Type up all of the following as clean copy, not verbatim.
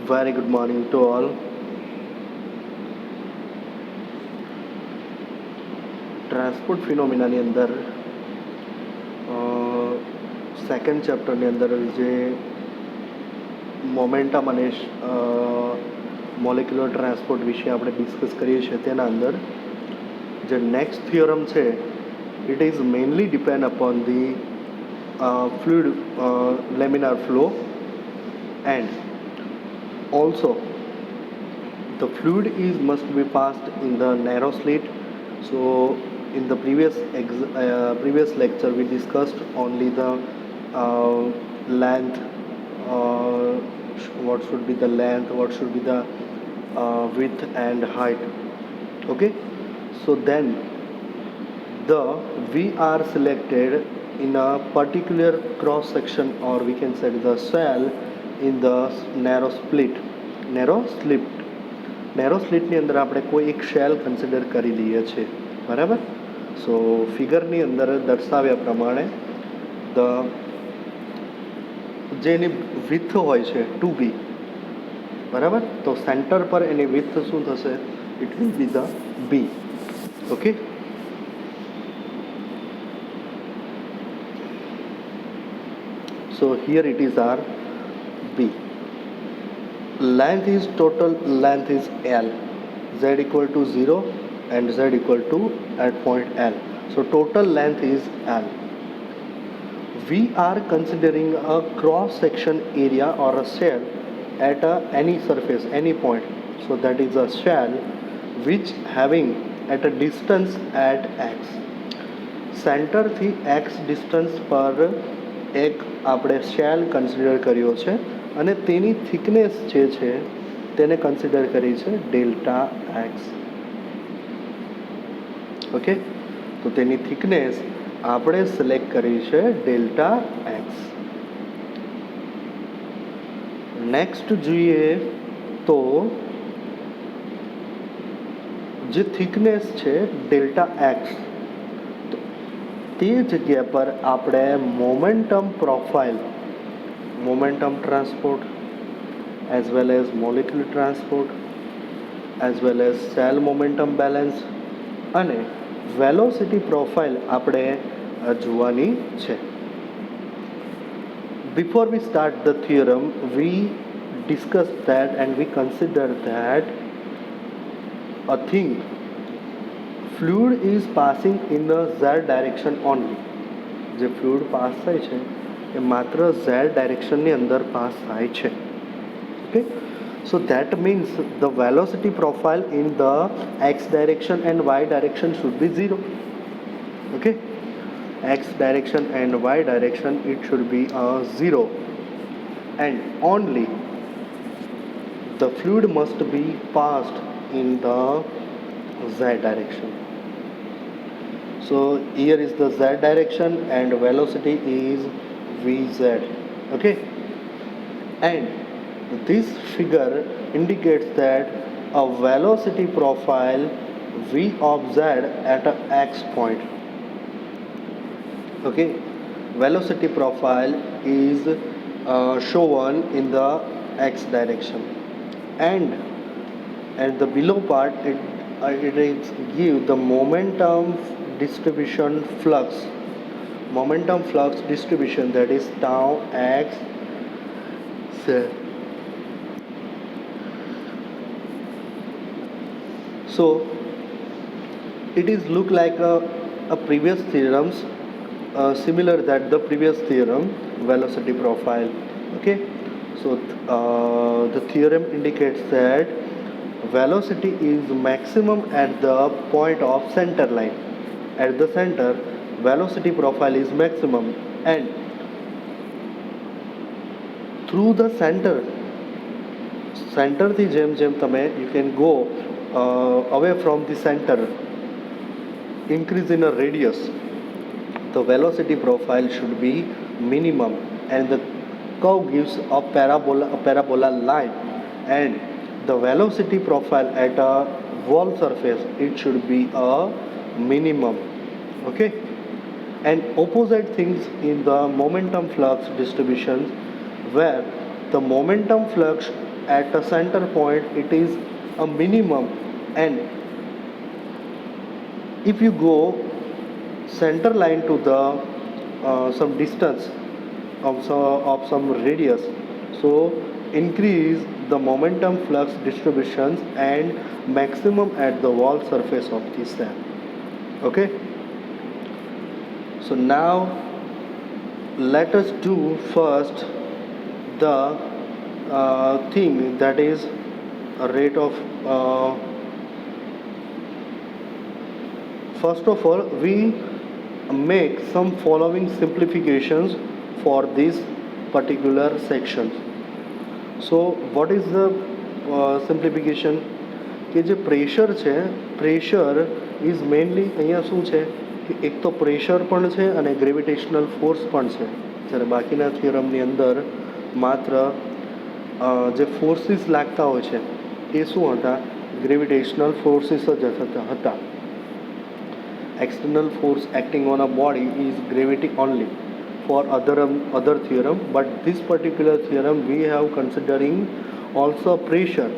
Very good morning to all. Transport ફિનોમિનાની અંદર second ચેપ્ટરની અંદર જે મોમેન્ટમ અને મોલેક્યુલર ટ્રાન્સપોર્ટ વિશે આપણે ડિસ્કસ કરીએ છીએ તેના અંદર જે નેક્સ્ટ થિયરમ છે it is mainly depend upon the fluid laminar flow and also the fluid is must be passed in the narrow slit. So in the previous lecture we discussed only the uh, length, uh, what should be the length, what should be the width and height. Okay, so then the we are selected in a particular cross section, or we can say the cell in the narrow સ્લિટની અંદર આપણે કોઈ એક shell consider કરી લઈએ છીએ, બરાબર. સો ફિગરની અંદર દર્શાવ્યા પ્રમાણે જેની વિથ હોય છે 2b, બરાબર. તો સેન્ટર પર એની વિથ શું થશે? It will be the b. Okay, so here it is our b. Total length is L, z equal to 0 and z equal to at point L. So total length is L. We are considering a cross section area or a shell at any surface, any point. So that is a shell which having at a distance at x. Center થી x distance પર એક આપણે shell consider કર્યો છે અને તેની thickness જે છે તેને કન્સિડર કરી છે ડેલ્ટા એક્સ. ઓકે, તો તેની થિકનેસ આપણે સિલેક્ટ કરી છે ડેલ્ટા એક્સ. નેક્સ્ટ જોઈએ તો જે થિકનેસ છે ડેલ્ટા એક્સ, તે જગ્યા પર આપણે momentum profile, momentum transport as well as molecular transport as well as cell momentum balance અને velocity profile આપણે જોવાની છે. Before we start the theorem, we discussed that and we considered that a thing fluid is passing in the z direction only. જે fluid pass થાય છે એ માત્ર Z ડાયરેક્શનની અંદર પાસ થાય છે. Okay, so that means the velocity profile in the X direction and Y direction should be 0. Okay, X direction and Y direction it should be 0 and only the fluid must be passed in the Z direction. So here is the z direction and velocity is vz. Okay, and this figure indicates that a velocity profile v of z at a x point. Okay, velocity profile is shown in the x direction, and at the below part it is give the momentum distribution flux distribution, that is tau x z. So it is look like a previous theorems, similar that the previous theorem velocity profile. Okay, so the theorem indicates that velocity is maximum at the point of center line. At the center velocity profile is maximum, and through the center થી જેમ જેમ તમે you can go away from the center, increase in a radius, the velocity profile should be minimum, and the curve gives a parabola line, and the velocity profile at a wall surface it should be a minimum. Okay, and opposite things in the momentum flux distributions, where the momentum flux at a center point it is a minimum, and if you go center line to the some distance of some radius, so increase the momentum flux distributions and maximum at the wall surface of the cell. Okay, so now let us do first the thing that is a rate of first of all we make some following simplifications for this particular section. So what is the simplification કે જે pressure છે, pressure is mainly અહીંયા શું છે કે એક તો pressure પણ છે અને ગ્રેવિટેશનલ ફોર્સ પણ છે, જ્યારે બાકીના થિયરમની અંદર માત્ર જે ફોર્સિસ લાગતા હોય છે એ શું હતા, ગ્રેવિટેશનલ ફોર્સિસ જ હતા. External force acting on a body is gravity only for other theorem, but this particular theorem we have considering also pressure.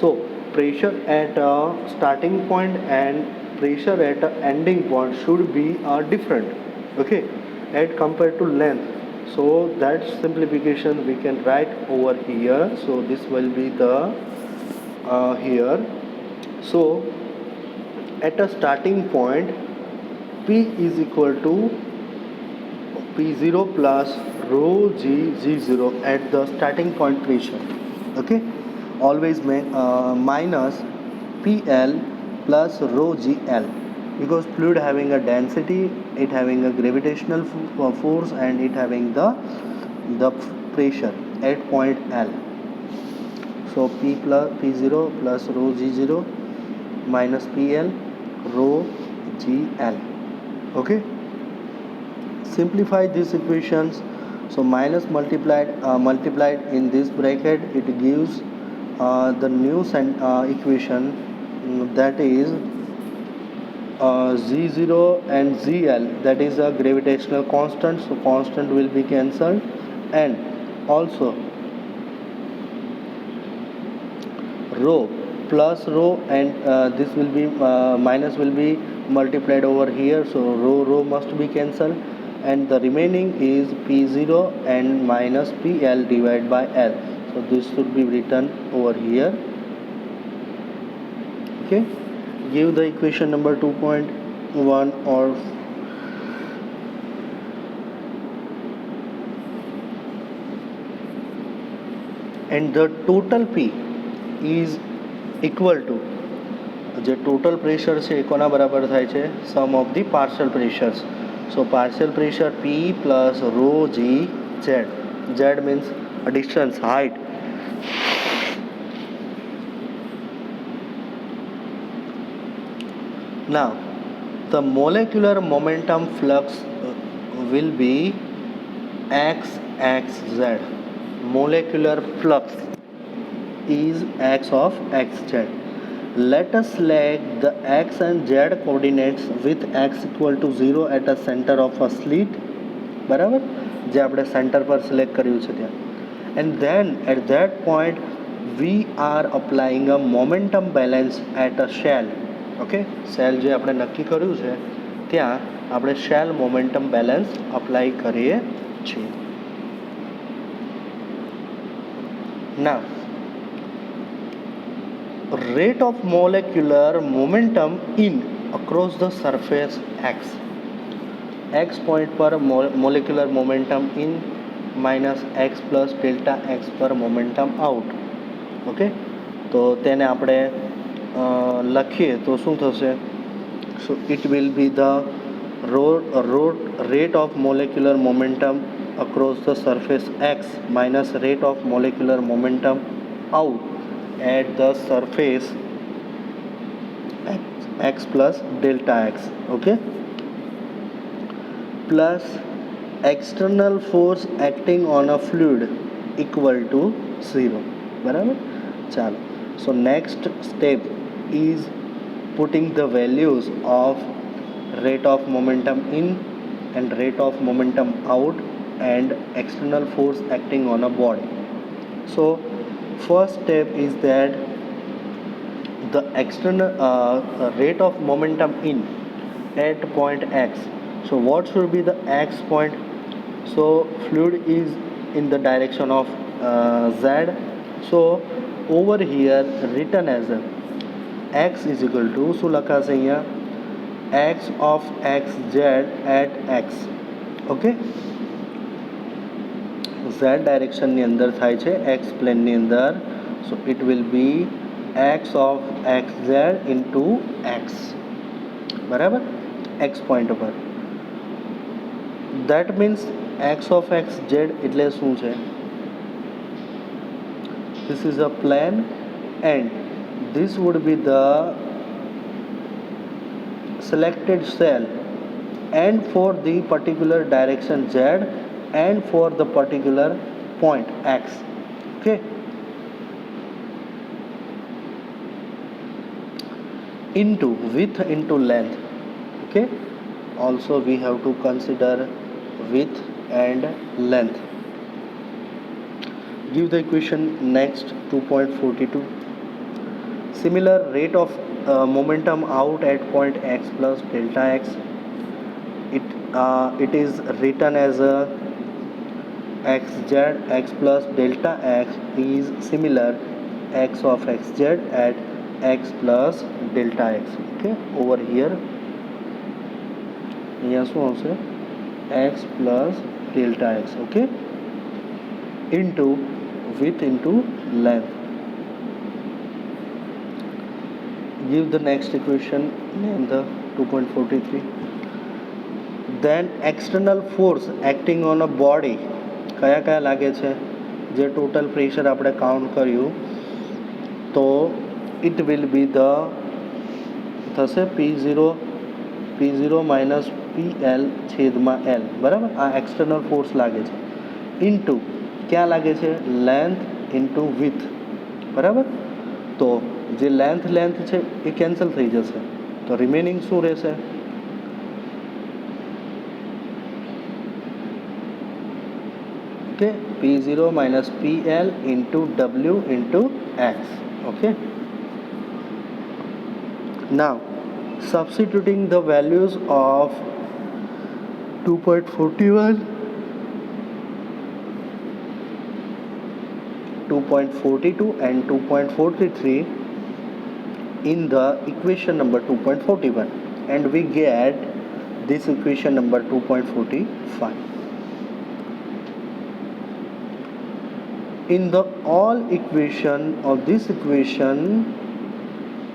So pressure at a starting point and pressure at a ending point should be different, okay, as compared to length. So that simplification we can write over here. So this will be the here. So at a starting point P is equal to P0 plus rho g g0 at the starting point pressure. Okay, always minus PL plus rho gl, because fluid having a density, it having a gravitational force and it having the pressure at point L. So P plus P0 plus rho g0 minus PL rho gl. Okay, simplify these equations. So minus multiplied in this bracket, it gives the new equation, that is z0 and zl, that is a gravitational constant, so constant will be cancelled, and also rho plus rho, and this will be minus will be multiplied over here, so rho must be cancelled, and the remaining is P0 and minus PL divided by L. So this should be written over here. Okay, give the equation number 2.1 or and the total P is equal to, જે total pressure છે એ કોના બરાબર થાય છે, sum of the partial pressures. So partial pressure P plus rho g Z. Z means a distance, height. Now the molecular momentum flux will be xxz. Molecular flux is x of xz. Let us select the x and z coordinates with x equal to 0 at a center of a slit, બરાબર, જે આપણે centre પર select કર્યું છે ત્યાં, and then at that point we are applying a momentum balance at a shell. Okay, shell જે આપણે નક્કી કર્યું છે ત્યાં આપણે shell momentum balance apply કરીએ છીએ. Now rate of molecular momentum in across the surface x point per molecular momentum in minus x plus delta x per momentum out. Okay, તો તેને આપણે લખીએ તો શું થશે, so it will be the rate of molecular momentum across the surface x minus rate of molecular momentum out at the surface x plus delta x. Okay, plus external force acting on a fluid equal to 0. બરાબર, ચાલો. So next step is putting the values of rate of momentum in and rate of momentum out and external force acting on a body. So first step is that the external rate of momentum in at point x. So what should be the x point? So fluid is in the direction of z. So over here written as x is equal to શું લખાશે અહીંયા x of xz at x. Okay, z direction ની અંદર થાય છે, x plane ની અંદર. So it will be x of xz into x, બરાબર, x પોઈન્ટ પર. that means x of xz એટલે શું છે? this is a plane and this would be the selected cell and for the particular direction z and for the particular point x. Okay, into width into length. Okay, also we have to consider width and length. Give the equation next. 2.42. Similar rate of momentum out at point x plus delta x. It is written as a xz x plus delta x is similar x of xz at x plus delta x. Okay, over here શું આવશે? x plus delta x. Okay, into width into length. Give the next equation in the 2.43. then external force acting on a body કયા કયા લાગે છે? જે total pressure આપણે count કર્યું તો it will be the થશે P0 minus PL છેદમાં L, બરાબર. આ એક્સટર્નલ ફોર્સ લાગે છે. ઇન્ટુ ક્યાં લાગે છે? લેન્થ ઇન્ટુ વિથ, બરાબર. તો જે લેન્થ છે એ કેન્સલ થઈ જશે, તો રિમેનિંગ શું રહેશે? Okay, P0 minus PL into W into X. Okay, now substituting the values of 2.41, 2.42 and 2.43 in the equation number 2.41 and we get this equation number 2.45. in the all equation of this equation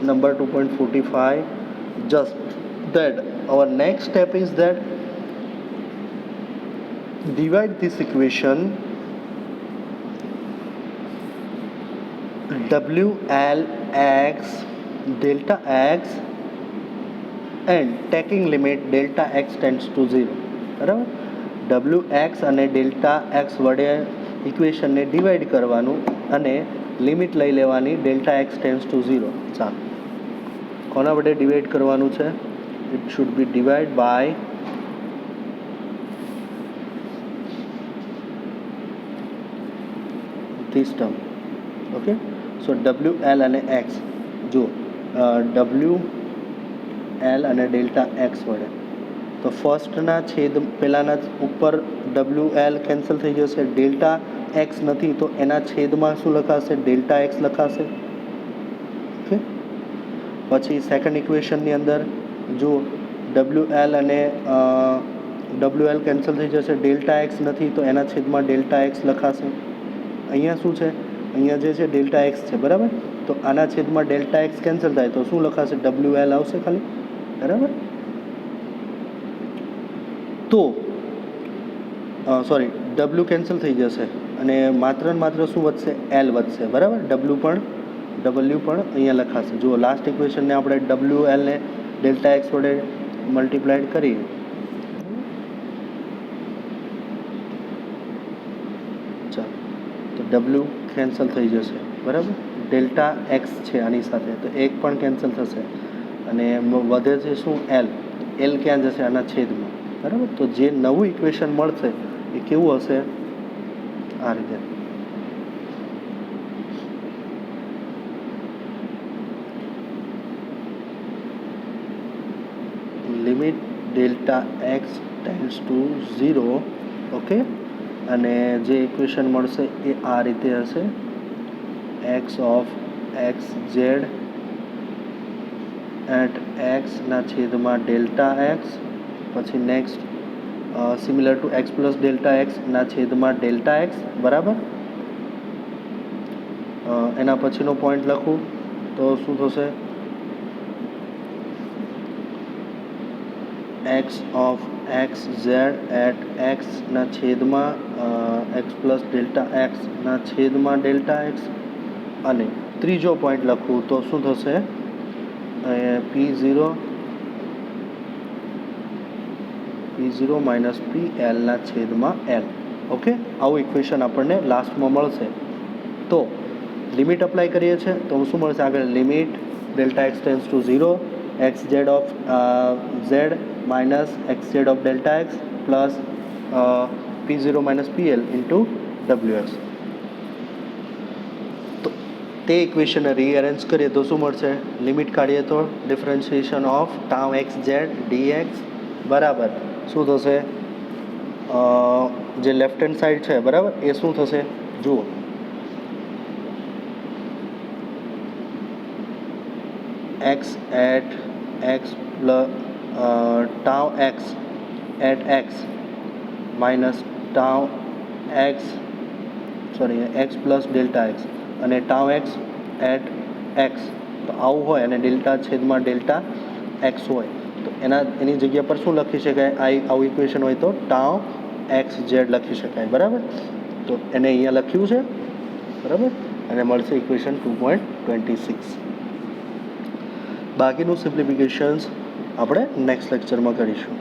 number 2.45, just that our next step is that divide this equation WLX delta x and taking limit delta x tends to 0, બરાબર. WX અને delta x વડે ઇક્વેશનને divide કરવાનું અને limit લઈ લેવાની delta x tense two 0. ચાલો, કોના વડે ડિવાઈડ કરવાનું છે? It should be divide by this term. Okay, so WL અને X, જો WL અને ડેલ્ટા એક્સ વડે, તો ફર્સ્ટના છેદ પહેલાંના ઉપર WL કેન્સલ થઈ જશે, ડેલ્ટા એક્સ નથી તો એના છેદમાં શું લખાશે? ડેલ્ટા એક્સ લખાશે. ઓકે, પછી સેકન્ડ ઇક્વેશનની અંદર જો WL અને WL કેન્સલ થઈ જશે, ડેલ્ટા એક્સ નથી તો એના છેદમાં ડેલ્ટા એક્સ લખાશે. અહીંયા શું છે? અહીંયા જે છે ડેલ્ટા એક્સ છે, બરાબર. તો આના છેદમાં ડેલ્ટા એક્સ કેન્સલ થાય તો શું લખાશે? WL આવશે ખાલી, બરાબર. તો સોરી, W કેન્સલ થઈ જશે અને માત્ર ને માત્ર શું વધશે? L વધશે, બરાબર. W પણ અહીંયા લખાશે. જુઓ, લાસ્ટ ઇક્વેશનને આપણે WL ને ડેલ્ટા એક્સ વડે મલ્ટીપ્લાઈડ કરીએ, ચાલો, તો W કેન્સલ થઈ જશે, બરાબર. ડેલ્ટા એક્સ છે આની સાથે તો એક પણ કેન્સલ થશે અને વધે છે શું? L ક્યાં જશે? આના છેદમાં, બરાબર. તો જે નવું ઇક્વેશન મળશે એ કેવું હશે? આ રીતે. Delta x tends to 0. Okay, અને જે ઇક્વેશન મળશે એ આ રીતે હશે, x of x z at એક્સના છેદમાં ડેલ્ટા એક્સ, પછી next similar to x plus delta એક્સના છેદમાં ડેલ્ટા એક્સ, બરાબર. એના પછીનો પોઈન્ટ લખું તો શું થશે, x of x z at એક્સના છેદમાં એક્સ પ્લસ ડેલ્ટા એક્સના છેદમાં ડેલ્ટા એક્સ. અને ત્રીજો પોઈન્ટ લખું તો શું થશે, P0 માઇનસ પી એલના છેદમાં એલ. ઓકે, આવું ઇક્વેશન આપણને લાસ્ટમાં મળશે. તો લિમિટ અપ્લાય કરીએ છીએ તો શું મળશે આગળ, limit delta x tense two 0, x Z of Z minus x Z of delta x plus P0 minus P L into W x. તો તે ઇક્વેશનને રીઅરેન્જ કરીએ તો શું મળશે, લિમિટ કાઢીએ તો differentiation of tau X Z d x બરાબર શું થશે, જે લેફ્ટ હેન્ડ સાઈડ છે બરાબર એ શું થશે જુઓ, X at X plus tau X at X minus tau X X plus delta X અને ટાઉ એક્સ એટ એક્સ. તો આવું હોય અને ડેલ્ટા છેદમાં ડેલ્ટા એક્સ હોય તો એની જગ્યા પર શું લખી શકાય, આવું ઇક્વેશન હોય તો ટાઉ એક્સ ઝેડ લખી શકાય, બરાબર. તો એને અહીંયા લખ્યું છે, બરાબર, અને મળશે ઇક્વેશન 2.26. બાકીનું સિમ્પ્લિફિકેશન્સ આપણે નેક્સ્ટ લેક્ચરમાં કરીશું.